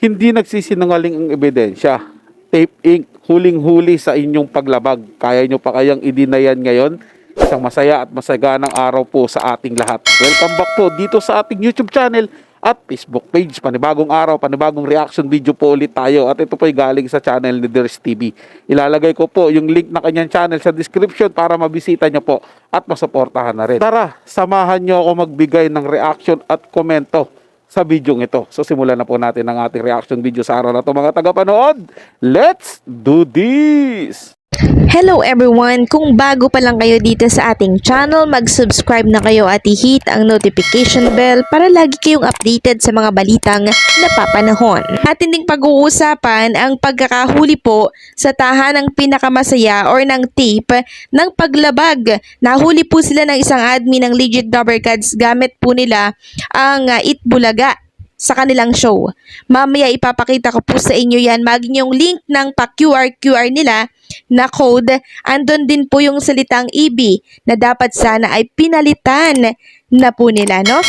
Hindi nagsisinungaling ang ebidensya. Tape Inc. Huling-huli sa inyong paglabag. Kaya nyo pa kayang i-deny yan ngayon? Isang masaya at masaganang araw po sa ating lahat. Welcome back po dito sa ating YouTube channel at Facebook page. Panibagong araw, panibagong reaction video po ulit tayo. At ito po ay galing sa channel ni Ders TV. Ilalagay ko po yung link na kanyang channel sa description para mabisita nyo po at masuportahan na rin. Tara, samahan nyo ako magbigay ng reaction at komento sa video ito. So simulan na po natin ang ating reaction video sa araw na ito mga tagapanood. Let's do this! Hello everyone! Kung bago pa lang kayo dito sa ating channel, mag-subscribe na kayo at i-hit ang notification bell para lagi kayong updated sa mga balitang napapanahon. Atin ding pag-uusapan ang pagkakahuli po sa tahanang pinakamasaya or ng tape ng paglabag. Nahuli po sila ng isang admin ng Legit Dabarkads gamit po nila ang Itbulaga sa kanilang show. Mamaya ipapakita ko po sa inyo yan. Maging yung link ng pa-QR nila na code. Andun din po yung salitang EB na dapat sana ay pinalitan na po nila, no?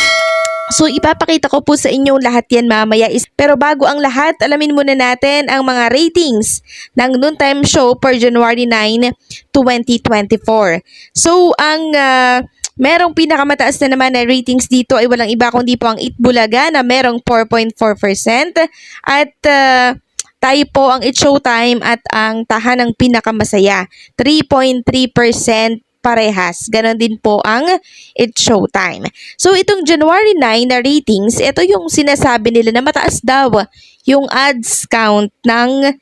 So ipapakita ko po sa inyo lahat yan mamaya. Pero bago ang lahat, alamin muna natin ang mga ratings ng noontime show per January 9, 2024. So ang merong pinakamataas na naman na ratings dito ay walang iba kundi po ang Itbulaga na merong 4.4% at tayo po ang It's Showtime at ang tahanang pinakamasaya 3.3% parehas. Ganon din po ang It's Showtime. So itong January 9 na ratings, ito yung sinasabi nila na mataas daw yung ads count ng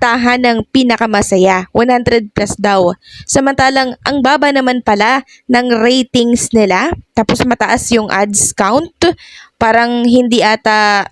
tahanang pinakamasaya, 100 plus daw. Samantalang ang baba naman pala ng ratings nila, tapos mataas yung ads count, parang hindi ata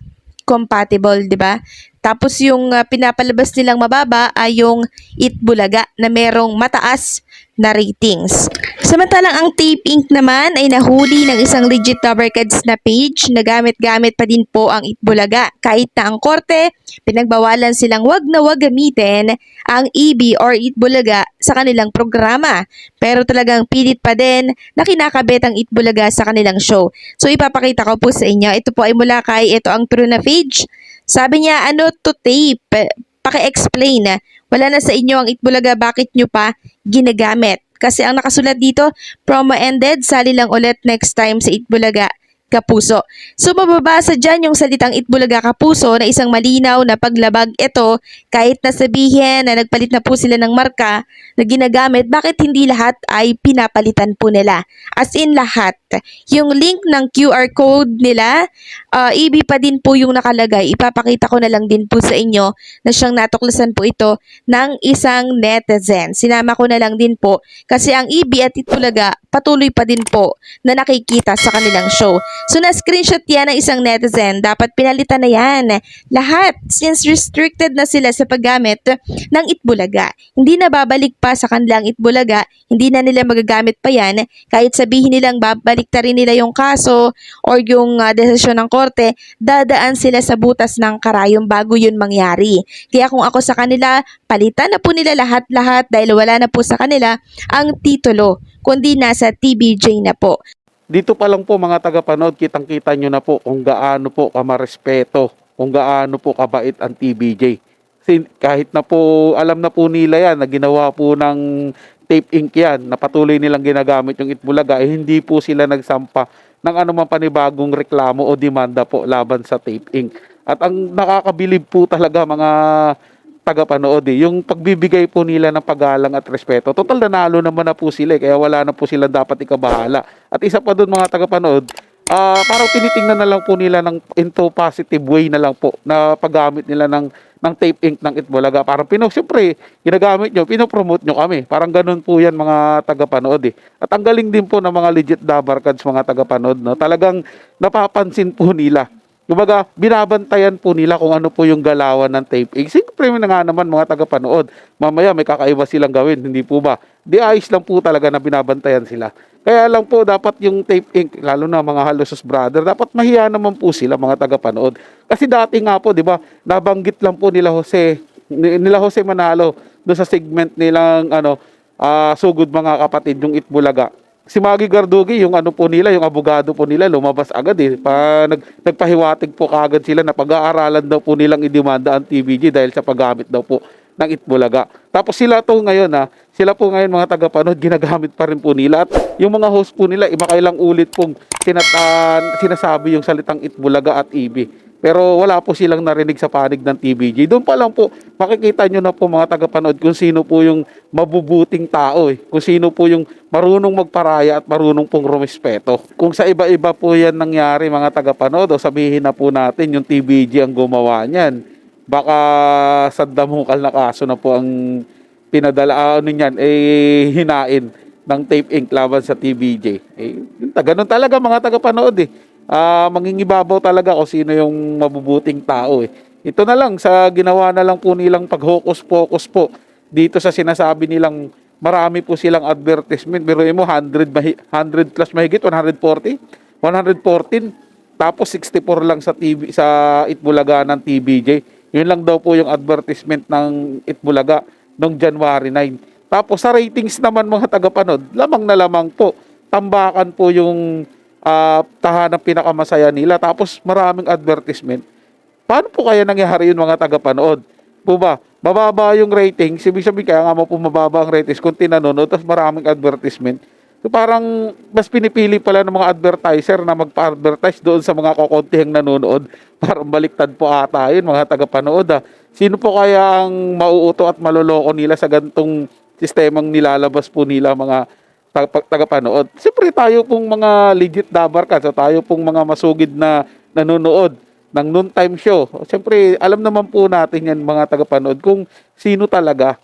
compatible, di ba? Tapos yung pinapalabas nilang mababa ay yung Itbulaga na merong mataas na ratings. Samantalang ang Tape Inc. naman ay nahuli ng isang Legit Dabarkads na page na gamit-gamit pa din po ang Itbulaga. Kahit na ang korte, pinagbawalan silang wag na wag gamitin ang EB or Itbulaga sa kanilang programa. Pero talagang pilit pa din na kinakabit ang Itbulaga sa kanilang show. So ipapakita ko po sa inyo. Ito po ay mula kay ito ang true na page. Sabi niya, ano to tape? Paki-explain. Wala na sa inyo ang Itbulaga, bakit nyo pa ginagamit? Kasi ang nakasulat dito, promo ended, sali lang ulit next time sa Itbulaga Kapuso. So mababasa dyan yung salitang Itbulaga Kapuso na isang malinaw na paglabag ito kahit na sabihin na nagpalit na po sila ng marka na ginagamit, bakit hindi lahat ay pinapalitan po nila? As in lahat. Yung link ng QR code nila, EB pa din po yung nakalagay. Ipapakita ko na lang din po sa inyo na siyang natuklasan po ito ng isang netizen. Sinama ko na lang din po kasi ang EB at Itbulaga patuloy pa din po na nakikita sa kanilang show. So na-screenshot yan ng isang netizen. Dapat pinalitan na yan. Lahat since restricted na sila sa paggamit ng Itbulaga. Hindi na babalik pa sa kanilang Itbulaga. Hindi na nila magagamit pa yan. Kahit sabihin nilang babalik ta rin nila yung kaso or yung desisyon ng korte, dadaan sila sa butas ng karayom bago yun mangyari. Kaya kung ako sa kanila, palitan na po nila lahat-lahat dahil wala na po sa kanila ang titulo, kundi nasa TBJ na po. Dito pa lang po mga tagapanood, kitang-kita nyo na po kung gaano po kamarespeto, kung gaano po kabait ang TBJ. Kasi kahit na po, alam na po nila yan, na ginawa po ng Tape Inc. yan, na patuloy nilang ginagamit yung Itbulaga, hindi po sila nagsampa ng anumang panibagong reklamo o demanda po laban sa Tape Inc. At ang nakakabilib po talaga mga tagapanood yung pagbibigay po nila ng paggalang at respeto. Total nanalo naman na po sila kaya wala na po sila dapat ikabahala. At isa pa doon mga tagapanood, parang tinitingnan na lang po nila ng into positive way na lang po na paggamit nila ng Tape Inc. ng Itbulaga. Parang siyempre, ginagamit nyo, pinopromote nyo kami. Parang ganun po yan mga tagapanood At ang galing din po ng mga Legit Dabarkads mga tagapanood. No? Talagang napapansin po nila. Kumbaga, binabantayan po nila kung ano po yung galawan ng Tape Inc. Siyempre nga naman mga tagapanood, mamaya may kakaiba silang gawin, hindi po ba? Di ayos lang po talaga na binabantayan sila. Kaya lang po dapat yung Tape Inc., lalo na mga Halosos Brother, dapat mahiya naman po sila mga tagapanood. Kasi dati nga po, di ba, nabanggit lang po nila Jose Manalo doon sa segment nilang Sugod Mga Kapatid, yung Itbulaga. si Maggie Gardugi, yung ano po nila, yung abogado po nila, lumabas agad eh. Nagpahiwatig po kaagad sila na pag-aaralan daw po nilang idemanda ang TVG dahil sa paggamit daw po ng Itbulaga. Tapos sila to ngayon sila po ngayon mga tagapanood, ginagamit pa rin po nila. At yung mga host po nila, imakailang ulit pong sinasabi yung salitang Itbulaga at EB. Pero wala po silang narinig sa panig ng TVG. Doon pa lang po, makikita nyo na po mga tagapanood kung sino po yung mabubuting tao eh. Kung sino po yung marunong magparaya at marunong pong rumespeto. Kung sa iba-iba po yan nangyari mga tagapanood, o sabihin na po natin yung TVG ang gumawa niyan, baka sandamukal na kaso na po ang pinadala niyan, hinain ng Tape Inc. laban sa TVJ. Ganun talaga mga tagapanood eh. Mangingibabaw talaga kung sino yung mabubuting tao eh. Ito na lang, sa ginawa na lang po nilang pag-hocus-pocus po dito sa sinasabi nilang marami po silang advertisement. Pero mo 100 plus mahigit, 140, 114, tapos 64 lang sa TV, sa Itbulaga ng TVJ. Yun lang daw po yung advertisement ng Itbulaga noong January 9. Tapos sa ratings naman mga tagapanood, lamang na lamang po. Tambakan po yung tahanang pinakamasaya nila. Tapos maraming advertisement. Paano po kaya nangyari yun mga tagapanood? Po ba? Mababa yung ratings. Ibig sabihin kaya nga mo po mababa ang ratings kung tinanonood. Tapos maraming advertisement. So parang mas pinipili pala ng mga advertiser na magpa-advertise doon sa mga kokontihang nanonood. Parang baliktad po ata yun mga tagapanood. Sino po kaya ang mauuto at maloloko nila sa gantong sistemang nilalabas po nila mga tagapanood? Siyempre tayo pong mga legit dabarkas, so tayo pong mga masugid na nanonood ng noontime show. Siyempre alam naman po natin yan mga tagapanood kung sino talaga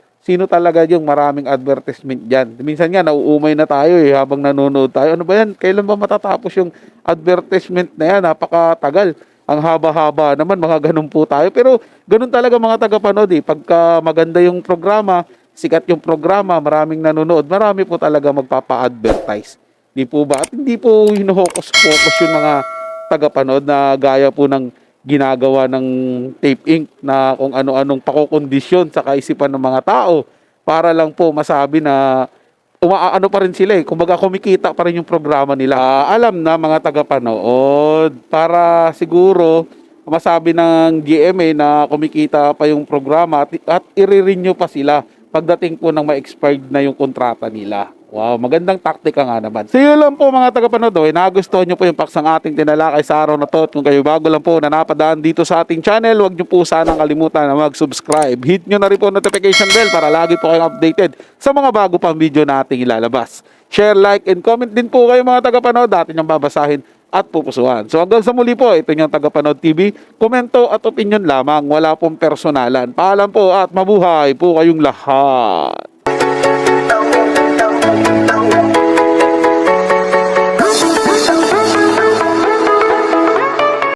yung maraming advertisement dyan. Minsan nga nauumay na tayo habang nanonood tayo. Ano ba yan? Kailan ba matatapos yung advertisement na yan? Napakatagal. Ang haba-haba naman, mga ganun po tayo. Pero ganun talaga mga tagapanood eh. Pagka maganda yung programa, sikat yung programa, maraming nanonood, marami po talaga magpapa-advertise. Di po ba? At hindi po hinuhokos-focus yung mga tagapanood na gaya po ng ginagawa ng Tape Inc. na kung ano-anong pakokondisyon sa kaisipan ng mga tao para lang po masabi na umaano pa rin sila eh. Kumbaga kumikita pa rin yung programa nila. Alam na mga tagapanood, para siguro masabi ng GMA na kumikita pa yung programa at i-renew pa sila pagdating po ng ma-expired na yung kontrata nila. Wow, magandang taktika nga naman. So yun lang po mga tagapanood. Nagustuhan nyo po yung paksang ating tinalakay sa araw na to. At kung kayo bago lang po na napadaan dito sa ating channel, huwag nyo po sanang kalimutan na mag-subscribe. Hit nyo na rin po notification bell para lagi po kayong updated sa mga bago pang video nating ilalabas. Share, like, and comment din po kayo mga tagapanood. Natin yung babasahin at pupusuan. So hanggang sa muli po, ito yung Tagapanood TV. Komento at opinion lamang, wala pong personalan. Paalam po at mabuhay po kayong lahat.